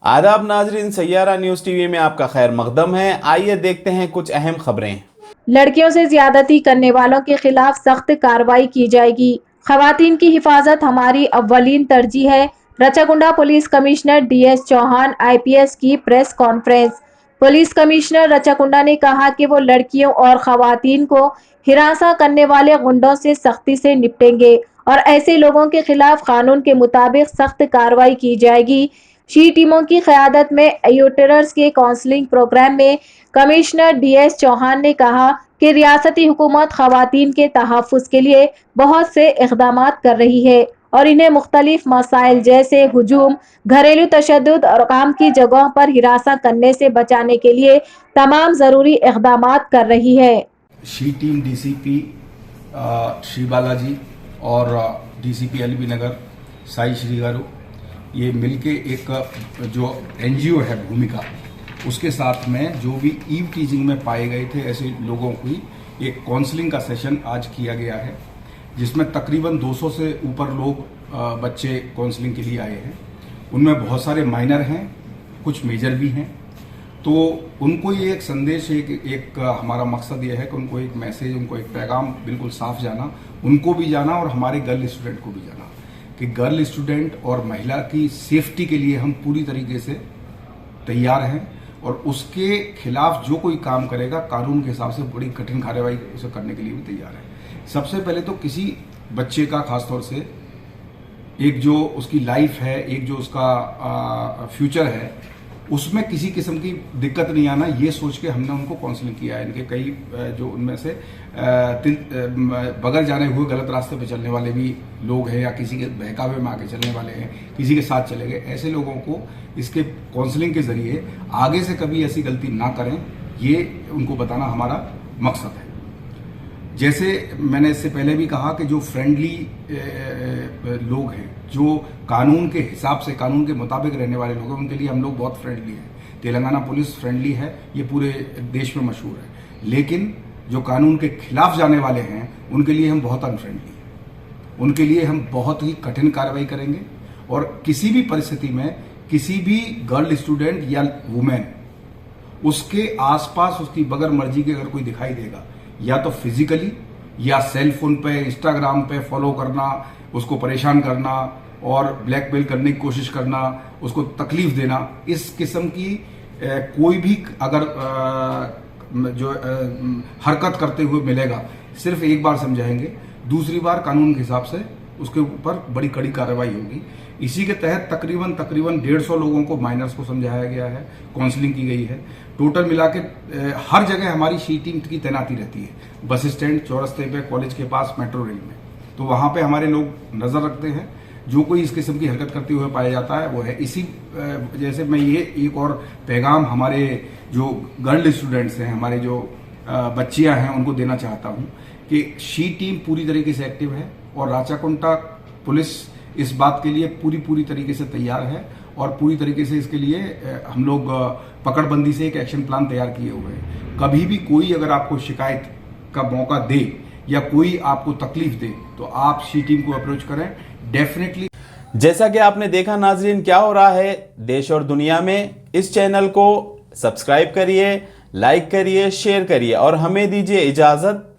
आदाब नाजरीन, Saiyaara news TV में आपका खैर मकदम है। आइए देखते हैं कुछ अहम खबरें। लड़कियों से ज्यादती करने वालों के खिलाफ सख्त कार्रवाई की जाएगी। खवातीन की हिफाजत हमारी अव्वलीन तरजीह है। Rachakonda police commissioner DS Chauhan IPS की press conference. Police commissioner Rachakonda ने कहा कि वो लड़कियों और खवातीन को हिरासा करने वाले गुंडों से सख्ती से निपटेंगे और ऐसे लोगों के खिलाफ कानून के मुताबिक सख्त कार्रवाई की जाएगी। शी टीमों की क़यादत में यूटरस के काउंसलिंग प्रोग्राम में कमिश्नर डीएस चौहान ने कहा कि रियासती हुकूमत खवातीन के तहफ़्फ़ुज़ के लिए बहुत से इक़दाम कर रही है और इन्हें मुख्तलिफ मसाइल जैसे हुजूम, घरेलू तशद्दुद और काम की जगहों पर हिरासा करने से बचाने के लिए तमाम ज़रूरी इक़दाम कर रही है। She team DCP Shri Balaji और डीसीपी एलबी नगर साई श्री गारू ये मिलके एक जो एनजीओ है भूमिका, उसके साथ में जो भी ईव टीचिंग में पाए गए थे ऐसे लोगों की एक काउंसलिंग का सेशन आज किया गया है, जिसमें तकरीबन 200 से ऊपर लोग बच्चे काउंसलिंग के लिए आए हैं। उनमें बहुत सारे माइनर हैं, कुछ मेजर भी हैं। तो उनको ये एक संदेश एक हमारा मकसद ये है कि उनको एक मैसेज, उनको एक पैगाम बिल्कुल साफ जाना, उनको भी जाना और हमारे गर्ल स्टूडेंट को भी जाना कि गर्ल स्टूडेंट और महिला की सेफ्टी के लिए हम पूरी तरीके से तैयार हैं और उसके खिलाफ जो कोई काम करेगा कानून के हिसाब से बड़ी कठिन कार्रवाई उसे करने के लिए भी तैयार है। सबसे पहले तो किसी बच्चे का खासतौर से एक जो उसकी लाइफ है, एक जो उसका फ्यूचर है, उसमें किसी किस्म की दिक्कत नहीं आना, ये सोच के हमने उनको काउंसलिंग किया है। इनके कई जो उनमें से बगैर जाने हुए गलत रास्ते पे चलने वाले भी लोग हैं या किसी के बहकावे में आके चलने वाले हैं, किसी के साथ चले गए, ऐसे लोगों को इसके काउंसलिंग के जरिए आगे से कभी ऐसी गलती ना करें, ये उनको बताना हमारा मकसद है। जैसे मैंने इससे पहले भी कहा कि जो फ्रेंडली लोग हैं, जो कानून के हिसाब से, कानून के मुताबिक रहने वाले लोग हैं, उनके लिए हम लोग बहुत फ्रेंडली हैं। तेलंगाना पुलिस फ्रेंडली है, ये पूरे देश में मशहूर है। लेकिन जो कानून के खिलाफ जाने वाले हैं उनके लिए हम बहुत अनफ्रेंडली हैं। उनके लिए हम बहुत ही कठिन कार्रवाई करेंगे और किसी भी परिस्थिति में किसी भी गर्ल स्टूडेंट या वुमेन उसके आसपास उसकी बगैर मर्जी के अगर कोई दिखाई देगा, या तो फिजिकली या सेल फोन पे, इंस्टाग्राम पे फॉलो करना, उसको परेशान करना और ब्लैकमेल करने की कोशिश करना, उसको तकलीफ देना, इस किस्म की कोई भी अगर हरकत करते हुए मिलेगा, सिर्फ एक बार समझाएंगे, दूसरी बार कानून के हिसाब से उसके ऊपर बड़ी कड़ी कार्रवाई होगी। इसी के तहत तकरीबन 150 लोगों को, माइनर्स को समझाया गया है, काउंसलिंग की गई है। टोटल मिला के हर जगह हमारी शी टीम की तैनाती रहती है, बस स्टैंड, चौरस्ते पे, कॉलेज के पास, मेट्रो रेल में, तो वहां पे हमारे लोग नजर रखते हैं। जो कोई इस किस्म की हरकत करते हुए पाया जाता है वो है। इसी जैसे मैं ये एक और पैगाम हमारे जो गर्ल स्टूडेंट्स हैं, हमारे जो बच्चियां हैं, उनको देना चाहता हूं कि शी टीम पूरी तरीके से एक्टिव है और राचाकुंटा पुलिस इस बात के लिए पूरी तरीके से तैयार है और पूरी तरीके से इसके लिए हम लोग पकड़बंदी से एक एक्शन प्लान तैयार किए हुए हैं। कभी भी कोई अगर आपको शिकायत का मौका दे या कोई आपको तकलीफ दे तो आप शी टीम को अप्रोच करें, डेफिनेटली। जैसा कि आपने देखा नाजरीन, क्या हो रहा है देश और दुनिया में, इस चैनल को सब्सक्राइब करिए, लाइक करिए, शेयर करिए और हमें दीजिए इजाजत।